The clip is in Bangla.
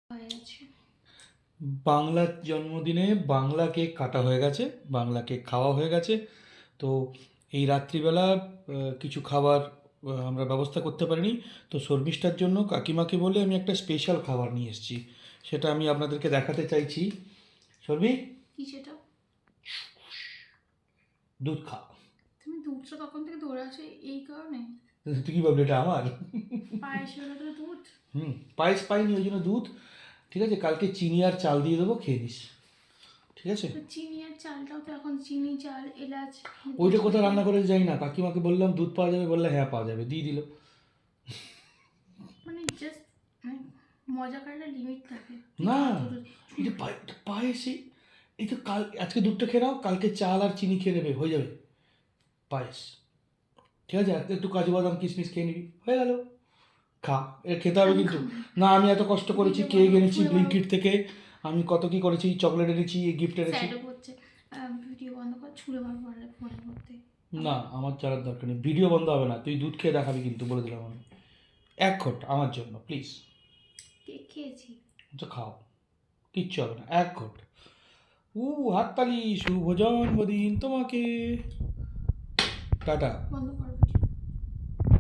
হয়ে গেছে। বাংলার জন্মদিনে বাংলা কেক কাটা হয়ে গেছে, বাংলা কেক খাওয়া হয়ে গেছে। তো এই রাত্রিবেলা কিছু খাবার আমরা ব্যবস্থা করতে পারিনি। তো শর্মিষ্ঠার জন্য কাকিমাকে বলে আমি একটা স্পেশাল খাবার নিয়ে এসেছি, সেটা আমি আপনাদেরকে দেখাতে চাইছি। শর্মি, কি সেটা? দুধ খা। তুমি দুধটা তখন থেকে ধরে আছো এই কারণে? তুই কি ভাবলি এটা আমার? পায়েসের ভেতরে দুধ? পায়েস পাইনি ওই জন্য দুধ। ঠিক আছে, কালকে চিনি আর চাল দিয়ে দেবো, খেয়ে নিস। ঠিক আছে, তো চিনি আর চালটাও তো এখন চিনি চাল এলাচ ওইটা কোথাও রান্না করে যাই না, কাকিমাকে বললাম দুধ পাওয়া যাবে, বললে হ্যাঁ পাওয়া যাবে, দিয়ে দিল। মানে জাস্ট মানে মজা করার লিমিট থাকে। না, এটা পায়েসে, এই তো কাল আজকে দুধটা খেয়ে নাও, কালকে চাল আর চিনি খেয়ে নেবে, হয়ে যাবে পায়েস। ঠিক আছে, একটু কাজু বাদাম কিশমিশ খেয়ে নিবি, হয়ে গেল। খা, এটা খেতে হবে কিন্তু। না, আমি এত কষ্ট করেছি, কেক এনেছি ব্লিঙ্কিট থেকে, আমি কত কি করেছি, চকলেট এনেছি, গিফট এনেছি। স্যাডও করছে, ভিডিও বন্ধ কর, ছুঁড়ে মারবো ফোনের মধ্যে। না, আমার চালার দরকার নেই, ভিডিও বন্ধ হবে না, তুই দুধ খেয়ে দেখাবি কিন্তু, বলে দিলাম আমি। এক ঘট আমার জন্য প্লিজ। কেক খেয়েছি। তো খাও, কিচ্ছু হবে না, এক ঘট। হাততালি, শুভ জন্মদিন তোমাকে। টাটা। বন্ধ করো।